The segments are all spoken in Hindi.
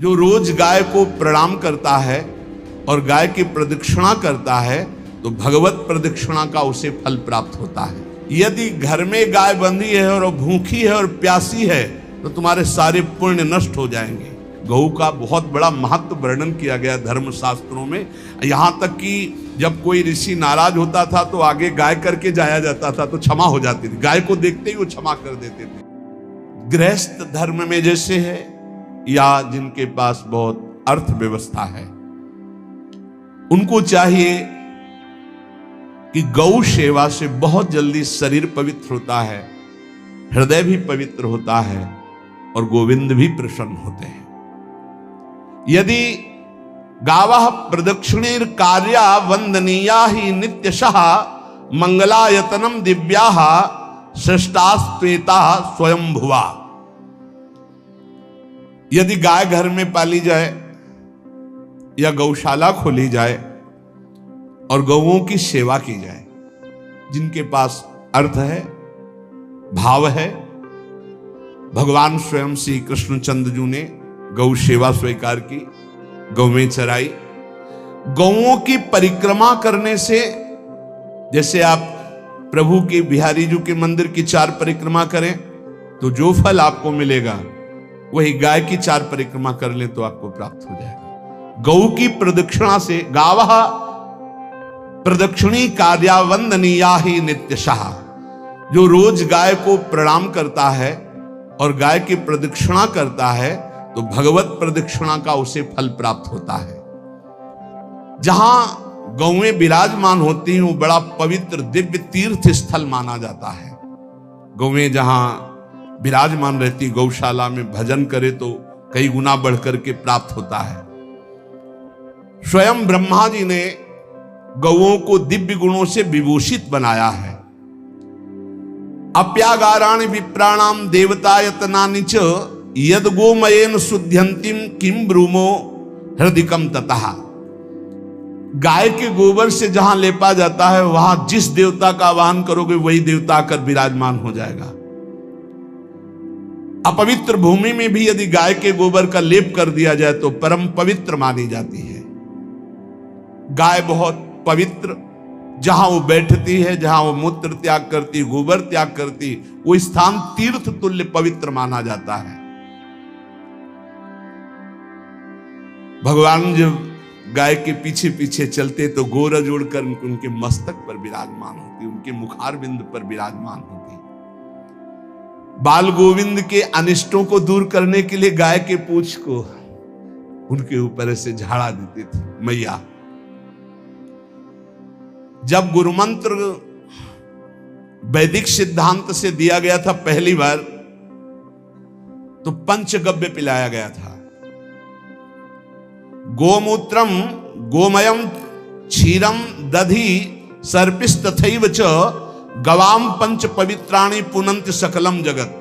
जो रोज गाय को प्रणाम करता है और गाय की प्रदक्षिणा करता है तो भगवत प्रदक्षिणा का उसे फल प्राप्त होता है। यदि घर में गाय बंधी है और भूखी है और प्यासी है तो तुम्हारे सारे पुण्य नष्ट हो जाएंगे। गौ का बहुत बड़ा महत्व वर्णन किया गया धर्म शास्त्रों में। यहाँ तक कि जब कोई ऋषि नाराज होता था तो आगे गाय करके जाया जाता था तो क्षमा हो जाती थी। गाय को देखते ही वो क्षमा कर देते थे। गृहस्थ धर्म में जैसे है या जिनके पास बहुत अर्थव्यवस्था है, उनको चाहिए कि गौ सेवा से बहुत जल्दी शरीर पवित्र होता है, हृदय भी पवित्र होता है और गोविंद भी प्रसन्न होते हैं। यदि गावः प्रदक्षिणेर कार्या वंदनीया ही नित्यशः मंगलायतनम दिव्याः श्रेष्ठास्त्वेता स्वयंभुवा। यदि गाय घर में पाली जाए या गौशाला खोली जाए और गौओं की सेवा की जाए, जिनके पास अर्थ है, भाव है, भगवान स्वयं श्री कृष्णचंद्र जी ने गौ सेवा स्वीकार की, गौ में चराई। गौओं की परिक्रमा करने से, जैसे आप प्रभु के बिहारी जी के मंदिर की 4 परिक्रमा करें तो जो फल आपको मिलेगा वही गाय की 4 परिक्रमा कर ले तो आपको प्राप्त हो जाएगा। गौ की प्रदक्षिणा से, गावः प्रदक्षिणी कार्या वंदनीया ही नित्यशः, जो रोज गाय को प्रणाम करता है और गाय की प्रदक्षिणा करता है तो भगवत प्रदक्षिणा का उसे फल प्राप्त होता है। जहां गौएं विराजमान होती हैं वो बड़ा पवित्र दिव्य तीर्थ स्थल माना जाता है। गौएं जहां विराजमान रहती, गौशाला में भजन करे तो कई गुना बढ़कर के प्राप्त होता है। स्वयं ब्रह्मा जी ने गौओं को दिव्य गुणों से विभूषित बनाया है। अप्यागाराणि विप्राणाम देवतायतनानि च यद गोमयेन शुद्ध्यन्तिम किम ब्रूमो हृदिकम ततः। गाय के गोबर से जहां लेपा जाता है वहां जिस देवता का आवाहन करोगे वही देवता आकर विराजमान हो जाएगा। अपवित्र भूमि में भी यदि गाय के गोबर का लेप कर दिया जाए तो परम पवित्र मानी जाती है। गाय बहुत पवित्र, जहां वो बैठती है, जहां वो मूत्र त्याग करती, गोबर त्याग करती, वो स्थान तीर्थ तुल्य पवित्र माना जाता है। भगवान जब गाय के पीछे पीछे चलते तो गोरज उड़कर उनके मस्तक पर विराजमान होती, उनके मुखारविंद पर विराजमान होती। बाल गोविंद के अनिष्टों को दूर करने के लिए गाय के पूंछ को उनके ऊपर ऐसे झाड़ा देती थी मैया। जब गुरु मंत्र वैदिक सिद्धांत से दिया गया था पहली बार तो पंचगव्य पिलाया गया था। गोमूत्रम गोमयम क्षीरम दधि सर्पिस्तथैव च गवाम पंच पवित्राणि पुनन्ति सकलम जगत।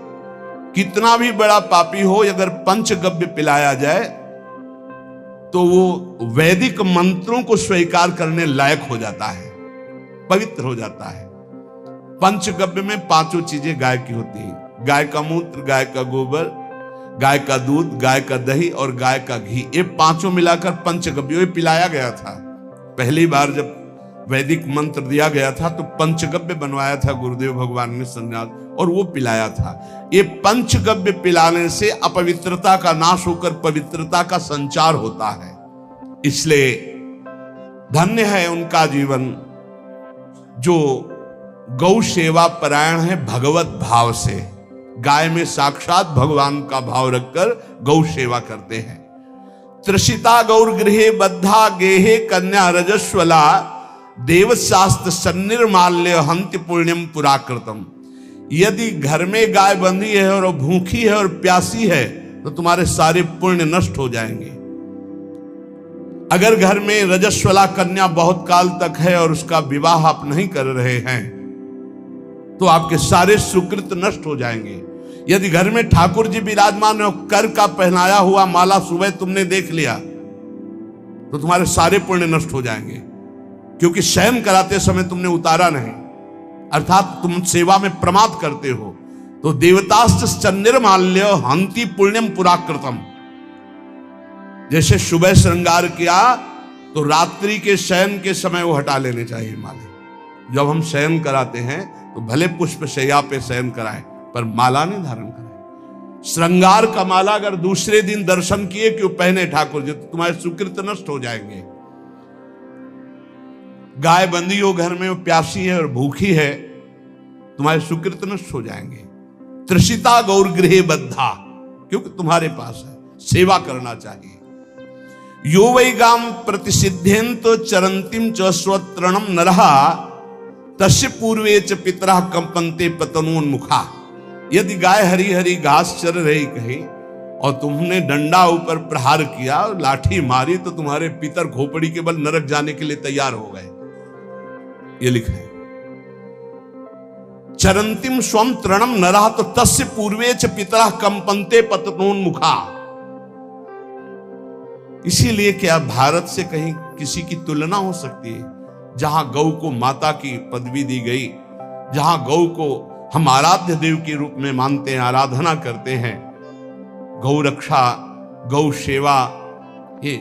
कितना भी बड़ा पापी हो, अगर पंचगव्य पिलाया जाए तो वो वैदिक मंत्रों को स्वीकार करने लायक हो जाता है, पवित्र हो जाता है। पंचगव्य में 5 चीजें गाय की होती है। गाय का मूत्र, गाय का गोबर, गाय का दूध, गाय का दही और गाय का घी, ये 5 मिलाकर पंचगव्य पिलाया गया था। पहली बार जब वैदिक मंत्र दिया गया था तो पंचगव्य बनवाया था गुरुदेव भगवान ने संन्यास, और वो पिलाया था। ये पंचगव्य पिलाने से अपवित्रता का नाश होकर पवित्रता का संचार होता है। इसलिए धन्य है उनका जीवन जो गौ सेवा परायण है भगवत भाव से। गाय में साक्षात भगवान का भाव रखकर गौ सेवा करते हैं। त्रिषिता गौर गृहे बद्धा गेहे कन्या रजस्वला देवशास्त्र सन्निर्माल्य हंति पुण्यम पुराकृतम। यदि घर में गाय बंधी है और भूखी है और प्यासी है तो तुम्हारे सारे पुण्य नष्ट हो जाएंगे। अगर घर में रजस्वला कन्या बहुत काल तक है और उसका विवाह आप नहीं कर रहे हैं तो आपके सारे सुकृत नष्ट हो जाएंगे। यदि घर में ठाकुर जी विराजमान हो, कर का पहनाया हुआ माला सुबह तुमने देख लिया तो तुम्हारे सारे पुण्य नष्ट हो जाएंगे, क्योंकि शयन कराते समय तुमने उतारा नहीं, अर्थात तुम सेवा में प्रमाद करते हो। तो देवतास्त्र सन्निर्माल्य हंति पुण्यम पुराकृतम। जैसे सुबह श्रृंगार किया तो रात्रि के शयन के समय वो हटा लेने चाहिए माले। जब हम शयन कराते हैं तो भले पुष्प शैया पे शयन कराएं, पर माला नहीं धारण कराएं। श्रृंगार का माला अगर दूसरे दिन दर्शन किए क्यों पहने ठाकुर जी, तो तुम्हारे सुकृत नष्ट हो जाएंगे। गाय बंदी हो घर में, प्यासी है और भूखी है, तुम्हारे सुकृत नष्ट हो जाएंगे। त्रिषिता गौर गृहे बद्धा, क्योंकि तुम्हारे पास है, सेवा करना चाहिए। यो वै गाम प्रतिसिद्धेन तो चरंतिम च स्वतरणम नरहा तस्य पूर्वे च पितरः कंपन्ते पतनोन्मुखा। यदि गाय हरी हरी घास चर रही कहीं और तुमने डंडा ऊपर प्रहार किया, लाठी मारी, तो तुम्हारे पितर खोपड़ी के बल नरक जाने के लिए तैयार हो गए। ये लिखा है चरंतिम स्वम तृणम नरः तो तस्य पूर्वे च पितरः कंपन्ते पतनोन्मुखा। इसीलिए क्या भारत से कहीं किसी की तुलना हो सकती है, जहां गौ को माता की पदवी दी गई, जहां गौ को हम आराध्य देव के रूप में मानते हैं, आराधना करते हैं। गौ रक्षा, गौ सेवा, ये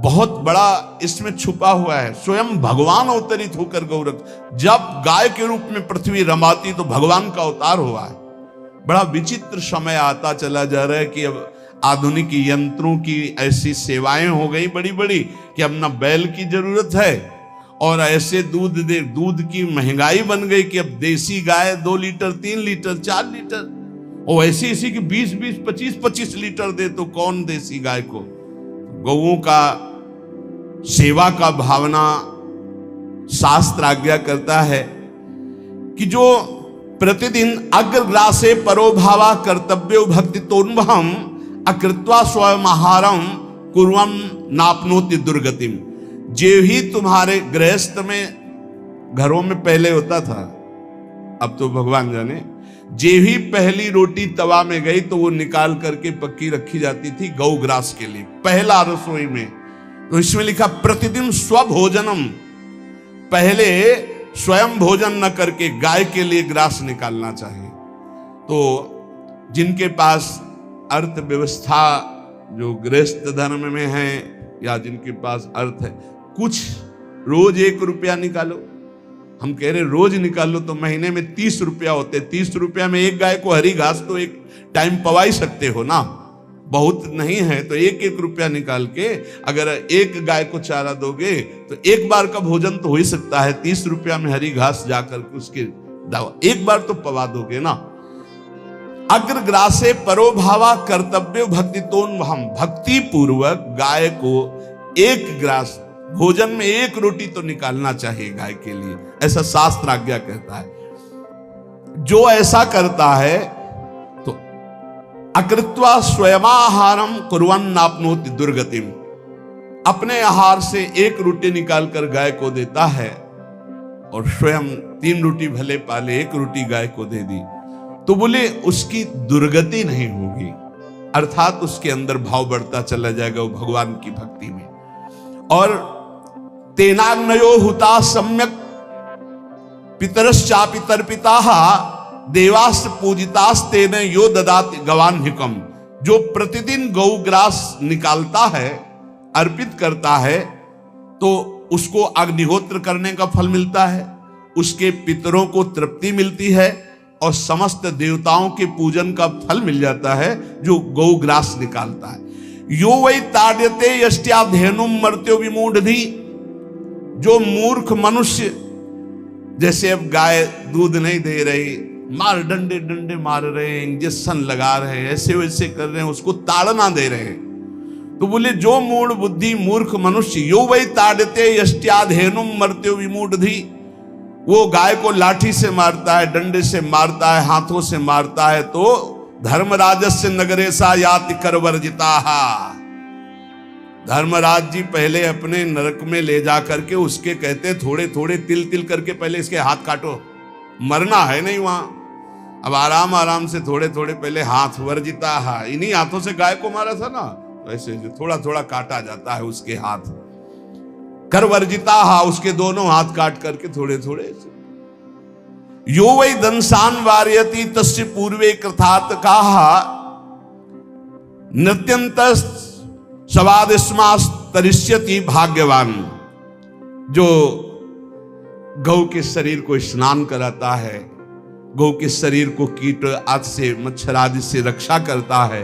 बहुत बड़ा इसमें छुपा हुआ है। स्वयं भगवान अवतरित होकर गौ रक्षा, जब गाय के रूप में पृथ्वी रमाती तो भगवान का अवतार हुआ है। बड़ा विचित्र समय आता चला जा रहा है कि अब आधुनिक यंत्रों की ऐसी सेवाएं हो गई बड़ी बड़ी कि अब ना बैल की जरूरत है, और ऐसे दूध की महंगाई बन गई कि अब देसी गाय 2 लीटर 3 लीटर 4 लीटर, और ऐसी ऐसी कि 20-20 25-25 लीटर दे, तो कौन देसी गाय को। गौओं का सेवा का भावना शास्त्र आज्ञा करता है कि जो प्रतिदिन अग्रग्रासे परोभावा कर्तव्यो भक्ति तोन्वहम अकृत्वा स्वयं आहारम कुर्वम नापनोति दुर्गतिम। जे ही तुम्हारे गृहस्थ में घरों में पहले होता था, अब तो भगवान जाने, जे ही पहली रोटी तवा में गई तो वो निकाल करके पक्की रखी जाती थी गौ ग्रास के लिए, पहला रसोई में। तो इसमें लिखा प्रतिदिन स्वभोजनम, पहले स्वयं भोजन न करके गाय के लिए ग्रास निकालना चाहिए। तो जिनके पास अर्थव्यवस्था जो गृहस्थ धर्म में है, या जिनके पास अर्थ है, कुछ रोज 1 रुपया निकालो। हम कह रहे रोज निकालो तो महीने में 30 रुपया होते। 30 रुपया में एक गाय को हरी घास तो एक टाइम पवा ही सकते हो ना, बहुत नहीं है तो 1-1 रुपया निकाल के अगर एक गाय को चारा दोगे तो एक बार का भोजन तो हो ही सकता है। 30 रुपया में हरी घास जाकर के उसके दावा एक बार तो पवा दोगे ना। अग्रग्रासे परोभावा कर्तव्य भक्ति तोन्वहम, भक्ति पूर्वक गाय को 1 ग्रास भोजन में 1 रोटी तो निकालना चाहिए गाय के लिए, ऐसा शास्त्र आज्ञा कहता है। जो ऐसा करता है तो अकृत्वा स्वयमाहारम कुर्वन् नाप्नोति दुर्गतिम, अपने आहार से 1 रोटी निकालकर गाय को देता है और स्वयं 3 रोटी भले पाले, 1 रोटी गाय को दे दी, तो बोले उसकी दुर्गति नहीं होगी, अर्थात उसके अंदर भाव बढ़ता चला जाएगा वो भगवान की भक्ति में। और तेनाग्नयो हुता सम्यक पितरश्चापि तर्पिताः देवास्त पूजितास्तेन यो ददाति गवान्हिकम। जो प्रतिदिन गौग्रास निकालता है, अर्पित करता है, तो उसको अग्निहोत्र करने का फल मिलता है, उसके पितरों को तृप्ति मिलती है और समस्त देवताओं के पूजन का फल मिल जाता है जो गौग्रास निकालता है। यो वै ताड्यते यष्ट्याधेनुम मर्त्यो विमूढ़धि, जो मूर्ख मनुष्य, जैसे अब गाय दूध नहीं दे रही, मार डंडे डंडे मार रहे हैं, इंजेक्शन लगा रहे हैं, ऐसे वैसे कर रहे हैं, उसको ताड़ना दे रहे हैं, तो बोले जो मूढ़ बुद्धि मूर्ख मनुष्य, यो वै ताड्यते यष्ट्याधेनुम मर्त्यो विमूढ़धि, वो गाय को लाठी से मारता है, डंडे से मारता है, हाथों से मारता है, तो धर्मराजस्य नगरेशा याति करवर्जिताः। धर्मराज जी पहले अपने नरक में ले जा करके उसके कहते थोड़े थोड़े तिल तिल करके पहले इसके हाथ काटो, मरना है नहीं वहां, अब आराम आराम से थोड़े थोड़े पहले हाथ वर्जिताः, इन्हीं हाथों से गाय को मारा था ना, वैसे थोड़ा थोड़ा काटा जाता है उसके हाथ, करवर्जिताः, उसके दोनों हाथ काट करके थोड़े थोड़े। यो वै दंसान वारयति तस्य पूर्वे कृतार्थकाः नृत्यन्तस् सवादिस्मास तरिष्यति भाग्यवान। जो गौ के शरीर को स्नान कराता है, गौ के शरीर को कीट आदि से, मच्छर आदि से रक्षा करता है,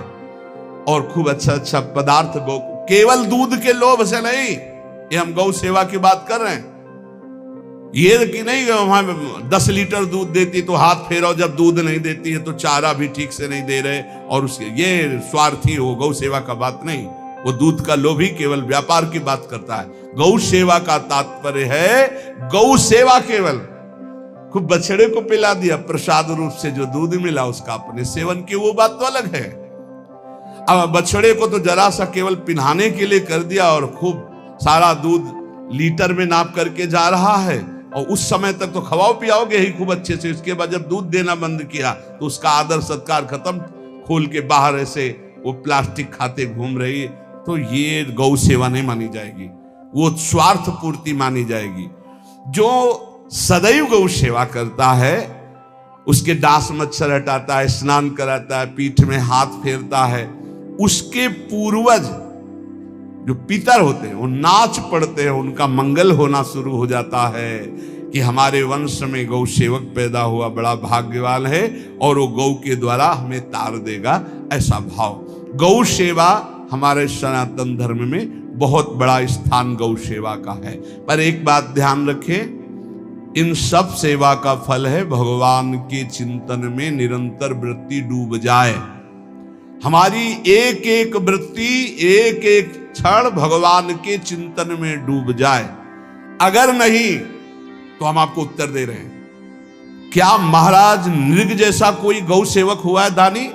और खूब अच्छा अच्छा पदार्थ गौ, केवल दूध के लोभ से नहीं, ये हम गौ सेवा की बात कर रहे हैं। ये कि नहीं वहां 10 लीटर दूध देती तो हाथ फेरो, जब दूध नहीं देती है तो चारा भी ठीक से नहीं दे रहे, और उसके ये स्वार्थी हो, गौ सेवा का बात नहीं। वो दूध का लोभी केवल व्यापार की बात करता है। गौ सेवा का तात्पर्य है गौ सेवा केवल, खूब बछड़े को पिला दिया प्रसाद रूप से, जो दूध मिला उसका अपने सेवन की, वो बात तो अलग है। अब बछड़े को तो जरा सा केवल पिन्हाने के लिए कर दिया, और खूब सारा दूध लीटर में नाप करके जा रहा है, और उस समय तक तो खवाओ पियाओगे ही खूब अच्छे से। उसके बाद जब दूध देना बंद किया तो उसका आदर सत्कार खत्म, खोल के बाहर ऐसे वो प्लास्टिक खाते घूम रही, तो ये गौ सेवा नहीं मानी जाएगी, वो स्वार्थ पूर्ति मानी जाएगी। जो सदैव गौ सेवा करता है, उसके डांस मच्छर हटाता है, स्नान कराता है, पीठ में हाथ फेरता है, उसके पूर्वज जो पितर होते हैं वो नाच पड़ते हैं, उनका मंगल होना शुरू हो जाता है कि हमारे वंश में गौ सेवक पैदा हुआ, बड़ा भाग्यवान है, और वो गौ के द्वारा हमें तार देगा, ऐसा भाव। गौ सेवा हमारे सनातन धर्म में बहुत बड़ा स्थान गौ सेवा का है। पर एक बात ध्यान रखें, इन सब सेवा का फल है भगवान के चिंतन में निरंतर वृत्ति डूब जाए। हमारी एक एक वृत्ति, एक एक क्षण भगवान के चिंतन में डूब जाए। अगर नहीं तो हम आपको उत्तर दे रहे हैं, क्या महाराज नृग जैसा कोई गौ सेवक हुआ है दानी?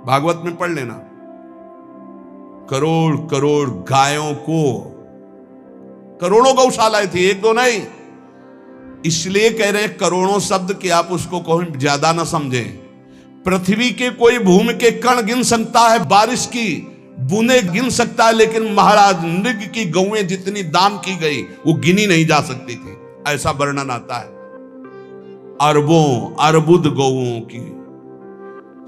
भागवत में पढ़ लेना, करोड़ करोड़ गायों को, करोड़ों गौशालाएं थी, एक दो नहीं। इसलिए कह रहे हैं करोड़ों शब्द कि आप उसको कहीं ज्यादा ना समझें। पृथ्वी के कोई भूमि के कण गिन सकता है, बारिश की बूंदे गिन सकता है, लेकिन महाराज नृग की गौएं जितनी दान की गई वो गिनी नहीं जा सकती थी, ऐसा वर्णन आता है। अरबों अर्बुद गौओं की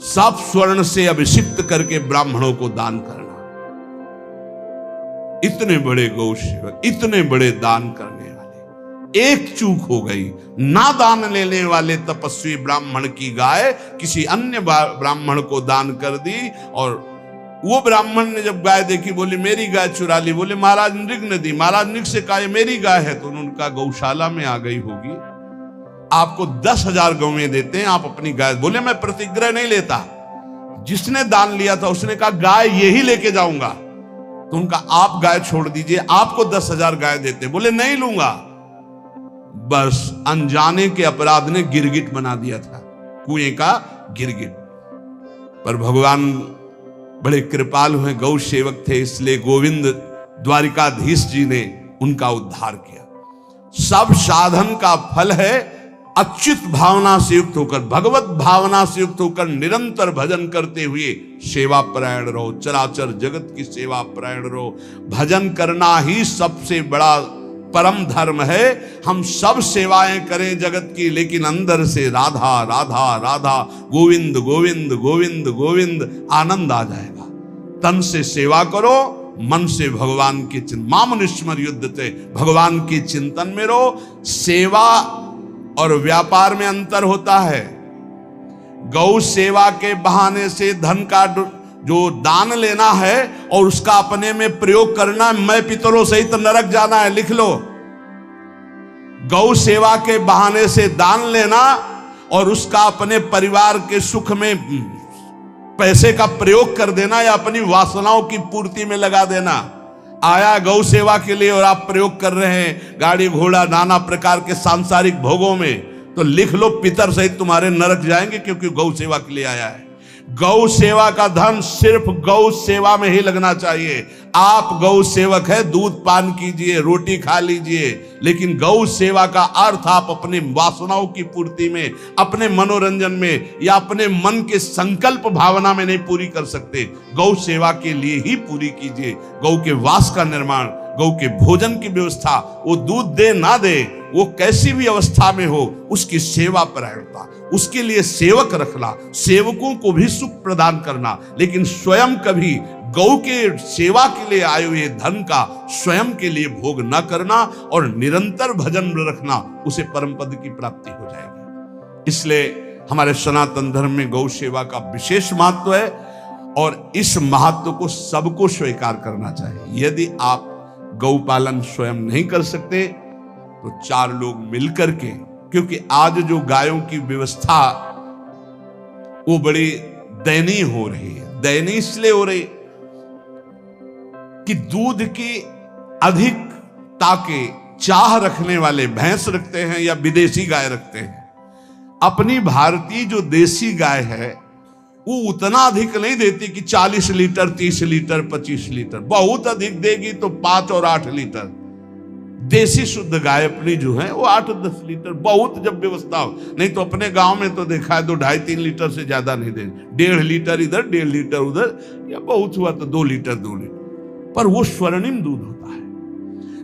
सब स्वर्ण से अभिषिक्त करके ब्राह्मणों को दान करना। इतने बड़े गौ सेवक, इतने बड़े दान करने वाले, एक चूक हो गई, ना दान लेने वाले तपस्वी ब्राह्मण की गाय किसी अन्य ब्राह्मण को दान कर दी, और वो ब्राह्मण ने जब गाय देखी बोली मेरी गाय चुरा ली। बोले महाराज नृग ने दी। महाराज नृग से कहा मेरी गाय है, तो उनका गौशाला में आ गई होगी, आपको 10,000 गौएं देते हैं, आप अपनी गाय। बोले मैं प्रतिग्रह नहीं लेता। जिसने दान लिया था उसने कहा गाय यही लेके जाऊंगा, तो उनका आप गाय छोड़ दीजिए, आपको 10,000 गाय देते। बोले नहीं लूंगा। बस अनजाने के अपराध ने गिरगिट बना दिया था, कुएं का गिरगिट। पर भगवान बड़े कृपालु हैं, गौ सेवक थे, इसलिए गोविंद द्वारिकाधीश जी ने उनका उद्धार किया। सब साधन का फल है अच्युत भावना से युक्त होकर, भगवत भावना से युक्त होकर निरंतर भजन करते हुए सेवा परायण रहो, चराचर जगत की सेवा परायण रहो। भजन करना ही सबसे बड़ा परम धर्म है। हम सब सेवाएं करें जगत की, लेकिन अंदर से राधा राधा राधा, गोविंद गोविंद गोविंद गोविंद, आनंद आ जाएगा। तन से सेवा करो, मन से भगवान के चिंतन, मामनुष्मर युद्ध से भगवान के चिंतन में रहो। सेवा और व्यापार में अंतर होता है। गौ सेवा के बहाने से धन का जो दान लेना है और उसका अपने में प्रयोग करना, मैं पितरों सहित नरक जाना है, लिख लो। गौ सेवा के बहाने से दान लेना और उसका अपने परिवार के सुख में पैसे का प्रयोग कर देना या अपनी वासनाओं की पूर्ति में लगा देना। आया गौ सेवा के लिए और आप प्रयोग कर रहे हैं गाड़ी घोड़ा नाना प्रकार के सांसारिक भोगों में, तो लिख लो पितर सहित तुम्हारे नरक जाएंगे, क्योंकि गौ सेवा के लिए आया है। गौ सेवा का धन सिर्फ गौ सेवा में ही लगना चाहिए। आप गौ सेवक है, दूध पान कीजिए, रोटी खा लीजिए, लेकिन गौ सेवा का अर्थ आप अपने वासनाओं की पूर्ति में, अपने मनोरंजन में या अपने मन के संकल्प भावना में नहीं पूरी कर सकते। गौ सेवा के लिए ही पूरी कीजिए। गौ के वास का निर्माण, गौ के भोजन की व्यवस्था, वो दूध दे ना दे, वो कैसी भी अवस्था में हो, उसकी सेवा परायणता, उसके लिए सेवक रखना, सेवकों को भी सुख प्रदान करना, लेकिन स्वयं कभी गौ के सेवा के लिए आए हुए धन का स्वयं के लिए भोग न करना और निरंतर भजन रखना, उसे परम पद की प्राप्ति हो जाएगी। इसलिए हमारे सनातन धर्म में गौ सेवा का विशेष महत्व है और इस महत्व को सबको स्वीकार करना चाहिए। यदि आप गौ पालन स्वयं नहीं कर सकते तो 4 लोग मिलकर के, क्योंकि आज जो गायों की व्यवस्था वो बड़ी दयनीय हो रही है। दयनीय इसलिए हो रही कि दूध की अधिकता के चाह रखने वाले भैंस रखते हैं या विदेशी गाय रखते हैं। अपनी भारतीय जो देसी गाय है वो उतना अधिक नहीं देती कि 40 लीटर 30 लीटर 25 लीटर, बहुत अधिक देगी तो 5 और 8 लीटर। देसी शुद्ध गाय अपनी जो है वो 8-10 लीटर, बहुत जब व्यवस्था हो। नहीं तो अपने गांव में तो देखा है तो 2.5-3 लीटर से ज्यादा नहीं देंगे। 1.5 लीटर इधर 1.5 लीटर उधर, या बहुत हुआ तो 2 लीटर 2 लीटर, पर वो स्वर्णिम दूध होता है।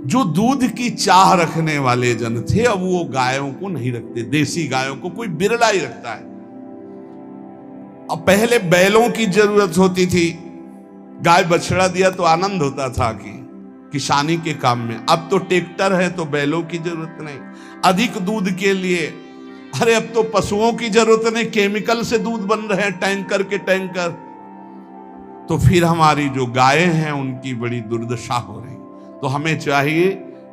जो दूध की चाह रखने वाले जन थे अब वो गायों को नहीं रखते, देसी गायों को कोई बिरला ही रखता है। अब पहले बैलों की जरूरत होती थी, गाय बछड़ा दिया तो आनंद होता था कि किसानी के काम में। अब तो ट्रैक्टर है तो बैलों की जरूरत नहीं। अधिक दूध के लिए अरे अब तो पशुओं की जरूरत नहीं, केमिकल से दूध बन रहे हैं, टैंकर के टैंकर। तो फिर हमारी जो गायें हैं उनकी बड़ी दुर्दशा हो रही। तो हमें चाहिए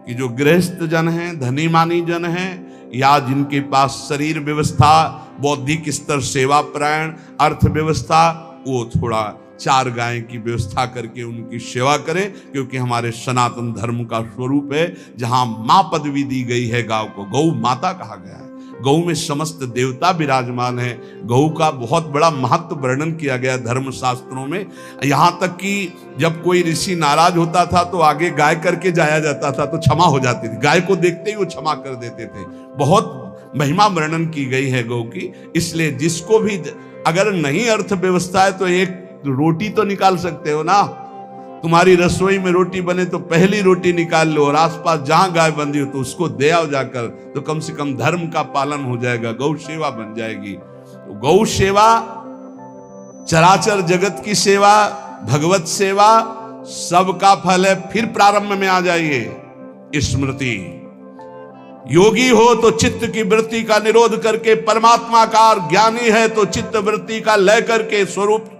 कि जो गृहस्थ जन हैं, धनी मानी जन हैं, या जिनके पास शरीर व्यवस्था, बौद्धिक स्तर, सेवा परायण, अर्थव्यवस्था, वो थोड़ा 4 गाय की व्यवस्था करके उनकी सेवा करें, क्योंकि हमारे सनातन धर्म का स्वरूप है। जहां मां पदवी दी गई है गांव को, गौ माता कहा गया है। गौ में समस्त देवता विराजमान है। गौ का बहुत बड़ा महत्व वर्णन किया गया धर्म शास्त्रों में। यहां तक कि जब कोई ऋषि नाराज होता था तो आगे गाय करके जाया जाता था तो क्षमा हो जाती थी। गाय को देखते ही वो क्षमा कर देते थे। बहुत महिमा वर्णन की गई है गौ की। इसलिए जिसको भी अगर नहीं अर्थव्यवस्था है तो एक रोटी तो निकाल सकते हो ना। तुम्हारी रसोई में रोटी बने तो पहली रोटी निकाल लो, और आसपास जहां गाय बंधी हो तो उसको दे आओ जाकर, तो कम से कम धर्म का पालन हो जाएगा, गौ सेवा बन जाएगी। तो गौ सेवा, चराचर जगत की सेवा, भगवत सेवा, सबका फल है। फिर प्रारंभ में आ जाइए स्मृति। योगी हो तो चित्त की वृत्ति का निरोध करके परमात्माकार, ज्ञानी है तो चित्त वृत्ति का लय करके स्वरूप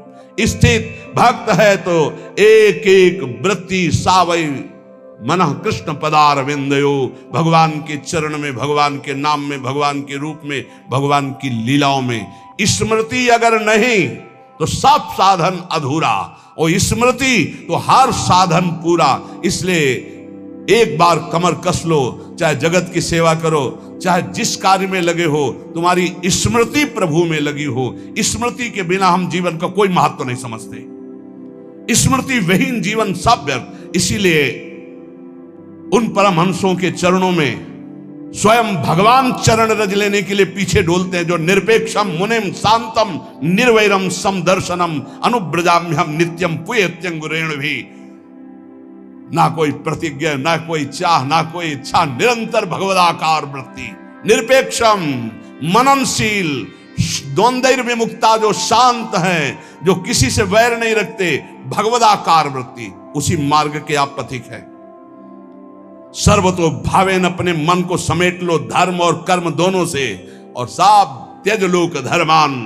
स्थित, भक्त है तो एक एक वृत्ति सावई मनः कृष्ण पदार विंदयो। भगवान के चरण में, भगवान के नाम में, भगवान के रूप में, भगवान की लीलाओं में स्मृति अगर नहीं तो सब साधन अधूरा, और स्मृति तो हर साधन पूरा। इसलिए एक बार कमर कस लो, चाहे जगत की सेवा करो, चाहे जिस कार्य में लगे हो, तुम्हारी स्मृति प्रभु में लगी हो। स्मृति के बिना हम जीवन का कोई महत्व नहीं समझते। स्मृति विहीन जीवन सब व्यर्थ। इसीलिए उन परमहंसों के चरणों में स्वयं भगवान चरण रज लेने के लिए पीछे डोलते हैं, जो निरपेक्षम मुनिम शांतम निर्वैरम समदर्शनम अनुब्रजाम्यहम नित्यम पुयत्यंगुरेण भी। ना कोई प्रतिज्ञा, ना कोई चाह, ना कोई इच्छा, निरंतर भगवदाकार वृत्ति, निरपेक्षम, मननशील, द्वंद्व विमुक्ता, जो शांत हैं, जो किसी से वैर नहीं रखते, भगवदाकार वृत्ति, उसी मार्ग के आप पथिक हैं। सर्वतो भावेन, अपने मन को समेट लो धर्म और कर्म दोनों से, और साब त्यज लोक धर्मान,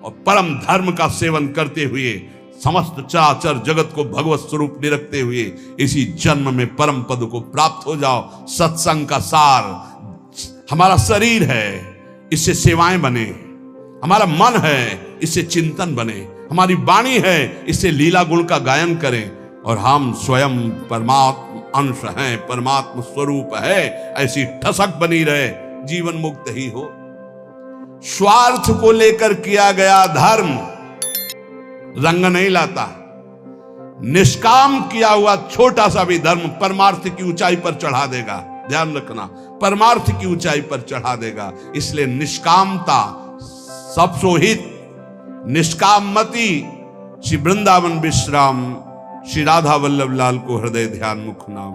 और परम धर्म का सेवन करते हुए समस्त चराचर जगत को भगवत स्वरूप निरखते हुए इसी जन्म में परम पद को प्राप्त हो जाओ। सत्संग का सार हमारा शरीर है, इससे सेवाएं बने। हमारा मन है, इससे चिंतन बने। हमारी वाणी है, इससे लीला गुण का गायन करें। और हम स्वयं परमात्मा अंश हैं, परमात्मा स्वरूप है, ऐसी ठसक बनी रहे, जीवन मुक्त ही हो। स्वार्थ को लेकर किया गया धर्म रंग नहीं लाता। निष्काम किया हुआ छोटा सा भी धर्म परमार्थ की ऊंचाई पर चढ़ा देगा। ध्यान रखना, परमार्थ की ऊंचाई पर चढ़ा देगा। इसलिए निष्कामता सब सोहित, निष्कामति। श्री वृंदावन विश्राम श्री राधा वल्लभ लाल को हृदय ध्यान मुख नाम।